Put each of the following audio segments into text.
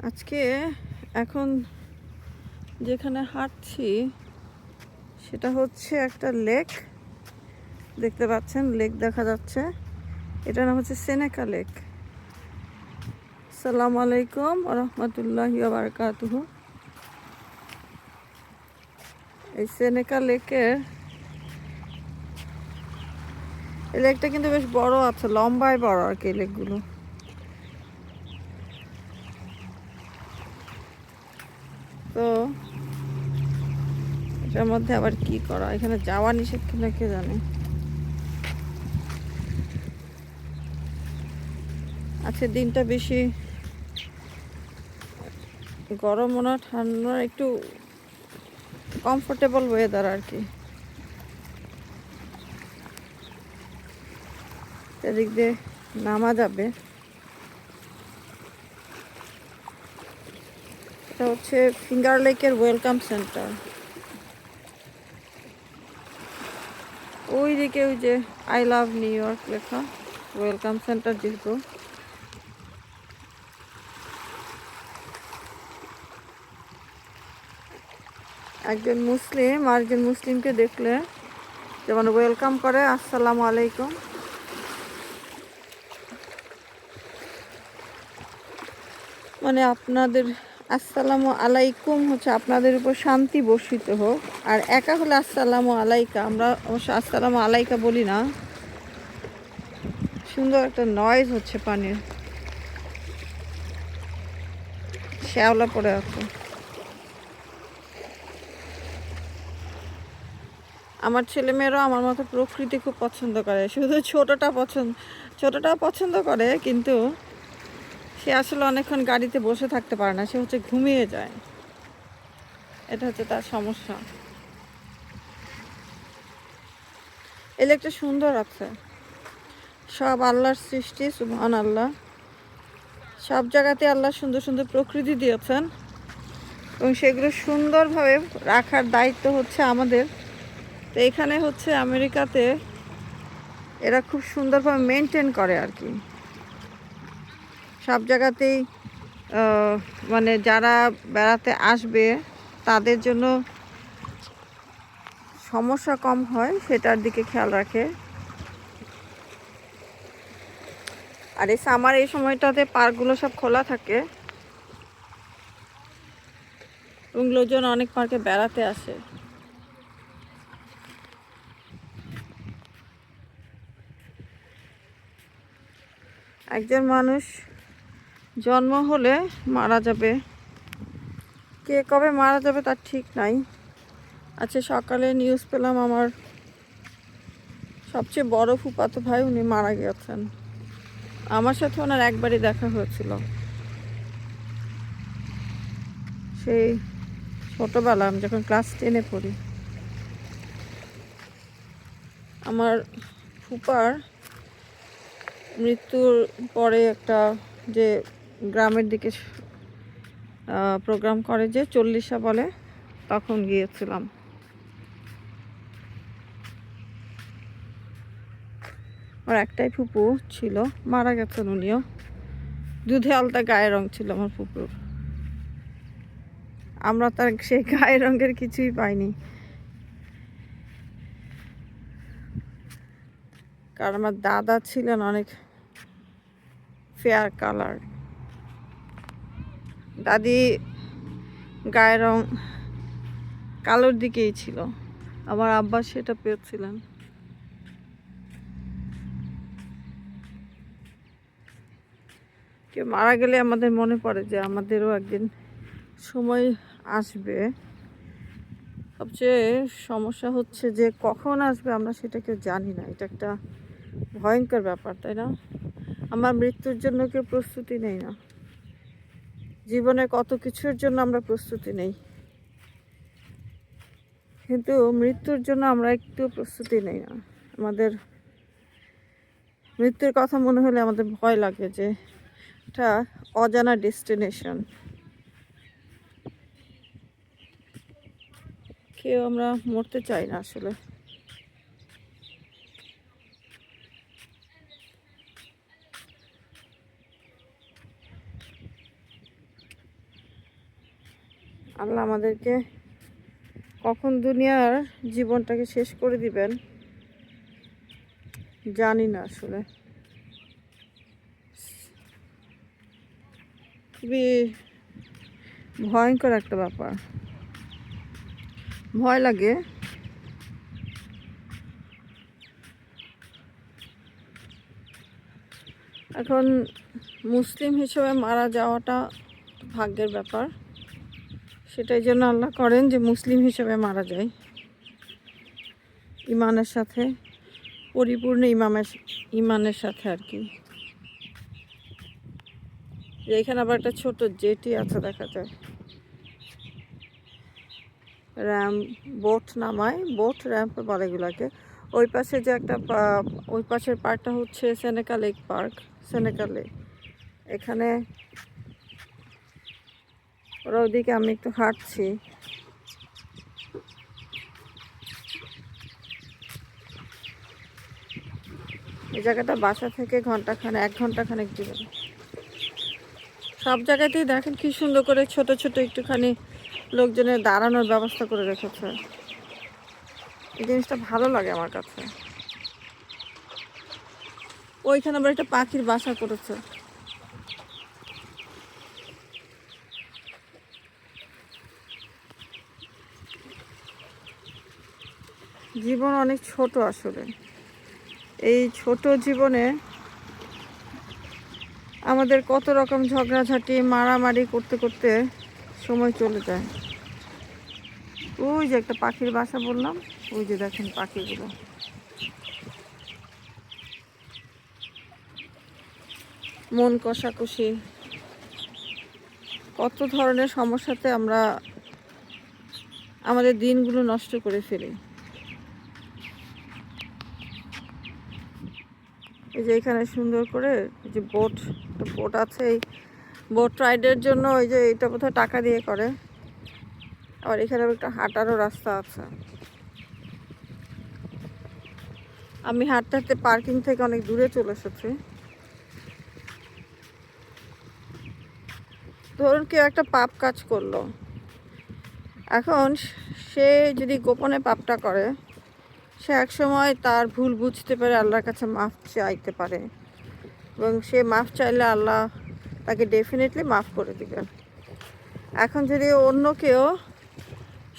আজকে এখন যেখানে হাঁটছি সেটা হচ্ছে একটা লেক। দেখতে পাচ্ছেন, লেক দেখা যাচ্ছে। এটার নাম হচ্ছে সেনেকা লেক। আসসালামু আলাইকুম ওয়া রাহমাতুল্লাহি ওয়া বারাকাতুহু। এই সেনেকা লেকের এই লেকটা কিন্তু বেশ বড় আছে, লম্বায় বড় আর কি লেকগুলো। তো এটার মধ্যে আবার কি করা, এখানে যাওয়া নিষেধ কিনা কে জানে। আজকে দিনটা বেশি গরমও না ঠান্ডা, একটু কমফোর্টেবল ওয়েদার আর কি। এদিক দিয়ে নামা যাবে। এটা হচ্ছে ফিঙ্গার লেকের ওয়েলকাম সেন্টার। ওই দিকে ওই যে আই লাভ নিউ ইয়র্ক লেখা, ওয়েলকাম সেন্টার যেহেতু। একজন মুসলিম আরেকজন মুসলিমকে দেখলে যেমন ওয়েলকাম করে, আসসালামু আলাইকুম, মানে আপনাদের আসসালামু আলাইকুম হচ্ছে আপনাদের উপর শান্তি বর্ষিত হোক। আর একা হলে আসসালামু আলাইকা, আমরা অবশ্য আসসালামু আলাইকা বলি না। সুন্দর একটা নয়েজ হচ্ছে পানির, শ্যাওলা পড়ে আছে। আমার ছেলেমেয়েরাও আমার মতো প্রকৃতি খুব পছন্দ করে, শুধু ছোটটা পছন্দ করে, কিন্তু সে আসলে অনেকক্ষণ গাড়িতে বসে থাকতে পারে না, সে হচ্ছে ঘুমিয়ে যায়। এটা হচ্ছে তার সমস্যা। এই লেকটা সুন্দর আছে, সব আল্লাহর সৃষ্টি, সুবহান আল্লাহ। সব জায়গাতে আল্লাহ সুন্দর সুন্দর প্রকৃতি দিয়েছেন এবং সেগুলো সুন্দরভাবে রাখার দায়িত্ব হচ্ছে আমাদের। তো এখানে হচ্ছে আমেরিকাতে এরা খুব সুন্দরভাবে মেনটেন করে আর কি। সব জায়গাতেই মানে যারা বেড়াতে আসবে তাদের জন্য সমস্যা কম হয় সেটার দিকে খেয়াল রাখে। আর এই সামার এই সময়টাতে পার্কগুলো সব খোলা থাকে এবং লোকজন অনেক পার্কে বেড়াতে আসে। একজন মানুষ জন্ম হলে মারা যাবে, কে কবে মারা যাবে তার ঠিক নাই। আজকে সকালে নিউজ পেলাম আমার সবচেয়ে বড় ফুফাতো ভাই উনি মারা গেছেন। আমার সাথে ওনার একবারই দেখা হয়েছিল, সেই ছোটোবেলা আমি যখন ক্লাস 10-এ পড়ি। আমার ফুপার মৃত্যুর পরে একটা যে গ্রামের দিকে প্রোগ্রাম করে যে 40 বলে, তখন গিয়েছিলাম। আমার একটাই ফুপু ছিল, মারা গেছেন উনিও। দুধে আলতা গায়ের রং ছিল আমার ফুপুর। আমরা তার সেই গায়ের রঙের কিছুই পাইনি, কারণ আমার দাদা ছিলেন অনেক ফেয়ার কালার, দাদি গায়ের রং কালোর দিকেই ছিল। আমার আব্বা সেটা পেয়েছিলেন। কেউ মারা গেলে আমাদের মনে পড়ে যে আমাদেরও একদিন সময় আসবে। সবচেয়ে সমস্যা হচ্ছে যে কখন আসবে আমরা সেটা কেউ জানি না। এটা একটা ভয়ঙ্কর ব্যাপার, তাই না? আমার মৃত্যুর জন্য কেউ প্রস্তুতি নেই না। জীবনে কত কিছুর জন্য আমরা প্রস্তুতি নেই, কিন্তু মৃত্যুর জন্য আমরা একটু প্রস্তুতি নেই না। আমাদের মৃত্যুর কথা মনে হলে আমাদের ভয় লাগে যে এটা অজানা ডেস্টিনেশন। কেউ আমরা মরতে চাই না আসলে। আল্লাহ আমাদেরকে কখন দুনিয়ার জীবনটাকে শেষ করে দিবেন জানি না আসলে। খুবই ভয়ঙ্কর একটা ব্যাপার, ভয় লাগে। এখন মুসলিম হিসেবে মারা যাওয়াটা ভাগ্যের ব্যাপার, সেটাই জন্য আল্লাহ করেন যে মুসলিম হিসেবে মারা যায়, ইমানের সাথে, পরিপূর্ণ ইমানের সাথে আর কি। এখানে আবার একটা ছোট জেটি আছে দেখা যায়, বোট নামায়, বোট র্যাম্পে বলে এগুলাকে। ওই পাশে যে একটা ওই পাশের পার্কটা হচ্ছে সেনেকা লেক পার্ক, সেনেকালে। এখানে ওরা ওদিকে, আমি একটু হাঁটছি। এই জায়গাটা বাসা থেকে এক ঘন্টাখানেক দিবেন। সব জায়গাতেই দেখেন কি সুন্দর করে ছোট ছোট একটুখানি লোকজনের দাঁড়ানোর ব্যবস্থা করে রেখেছে। এই জিনিসটা ভালো লাগে আমার কাছে। ওইখানে আবার একটা পাখির বাসা করেছে। জীবন অনেক ছোট আসলে। এই ছোট জীবনে আমাদের কত রকম ঝগড়াঝাটি মারামারি করতে করতে সময় চলে যায়। ওই যে একটা পাখির বাসা বললাম, ওই যে দেখেন পাখিগুলো। মন কষাকষি, কত ধরনের সমস্যাতে আমরা আমাদের দিনগুলো নষ্ট করে ফেলি। এই যে এখানে সুন্দর করে এই যে বোট আছে, এই বোট রাইডের জন্য ওই যে এটা বোধহয় টাকা দিয়ে করে। আবার এখানে একটা হাঁটারও রাস্তা আছে। আমি হাঁটতে হাঁটতে পার্কিং থেকে অনেক দূরে চলে এসেছি। ধরুন কেউ একটা পাপ কাজ করলো, এখন সে যদি গোপনে পাপটা করে, সে একসময় তার ভুল বুঝতে পারে, আল্লাহর কাছে মাফ চাইতে পারে, এবং সে মাফ চাইলে আল্লাহ তাকে ডেফিনেটলি মাফ করে দিবেন। এখন যদি অন্য কেউ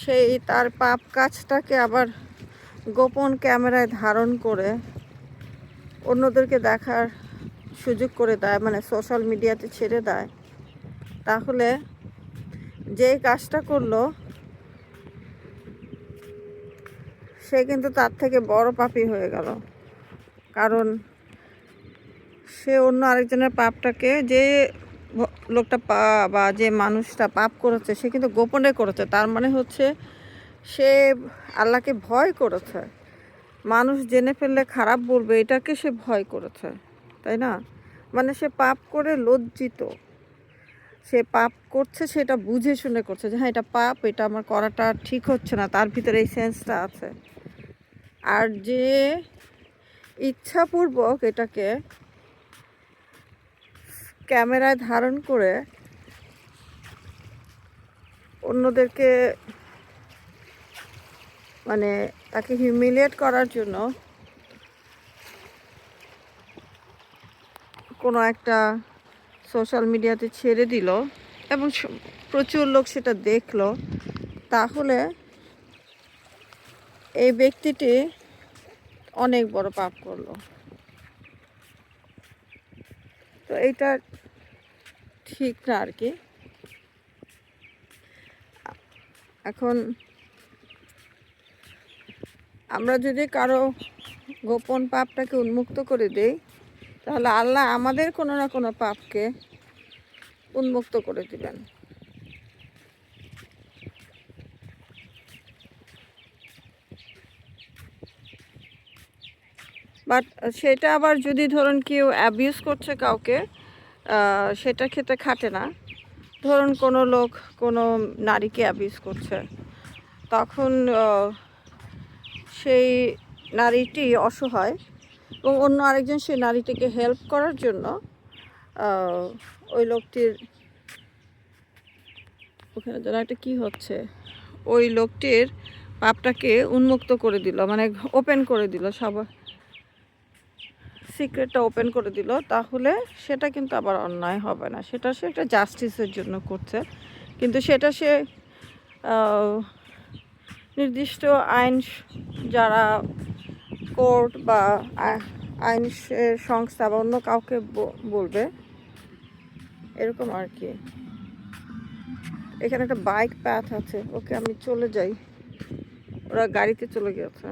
সেই তার পাপ কাজটাকে আবার গোপন ক্যামেরায় ধারণ করে অন্যদেরকে দেখার সুযোগ করে দেয়, মানে সোশ্যাল মিডিয়াতে ছেড়ে দেয়, তাহলে যে কাজটা করলো সে কিন্তু তার থেকে বড় পাপী হয়ে গেল। কারণ সে অন্য আরেকজনের পাপটাকে, যে লোকটা বা যে মানুষটা পাপ করেছে সে কিন্তু গোপনে করেছে। তার মানে হচ্ছে সে আল্লাহকে ভয় করেছে। মানুষ জেনে ফেললে খারাপ বলবে, এটাকে সে ভয় করেছে, তাই না? মানে সে পাপ করে লজ্জিত, সে পাপ করছে সেটা বুঝে শুনে করছে যে হ্যাঁ এটা পাপ, এটা আমার করাটা ঠিক হচ্ছে না, তার ভিতরে এই সেন্সটা আছে। আর যে ইচ্ছাপূর্বক এটাকে ক্যামেরায় ধারণ করে অন্যদেরকে মানে তাকে হিউমিলিয়েট করার জন্য কোনো একটা সোশ্যাল মিডিয়াতে ছেড়ে দিল এবং প্রচুর লোক সেটা দেখলো, তাহলে এই ব্যক্তিটি অনেক বড় পাপ করলো। তো এইটা ঠিক না আর কি। এখন আমরা যদি কারো গোপন পাপটাকে উন্মুক্ত করে দেই, তাহলে আল্লাহ আমাদের কোনো না কোনো পাপকে উন্মুক্ত করে দিবেন। বাট সেটা আবার যদি ধরুন কেউ অ্যাবিউজ করছে কাউকে, সেটা ক্ষেত্রে খাটে না। ধরুন কোনো লোক কোনো নারীকে অ্যাবিউজ করছে, তখন সেই নারীটি অসহায় এবং অন্য আরেকজন সেই নারীটিকে হেল্প করার জন্য ওই লোকটির ওখানে যেন একটা কি হচ্ছে, ওই লোকটির পাপটাকে উন্মুক্ত করে দিল, মানে ওপেন করে দিল, সব সিক্রেটটা ওপেন করে দিল, তাহলে সেটা কিন্তু আবার অন্যায় হবে না। সেটা সে একটা জাস্টিসের জন্য করছে, কিন্তু সেটা সে নির্দিষ্ট আইন, যারা কোর্ট বা আইন সংস্থা বা অন্য কাউকে বলবে, এরকম আর কি। এখানে একটা বাইক প্যাথ আছে, ওকে আমি চলে যাই, ওরা গাড়িতে চলে গেছে।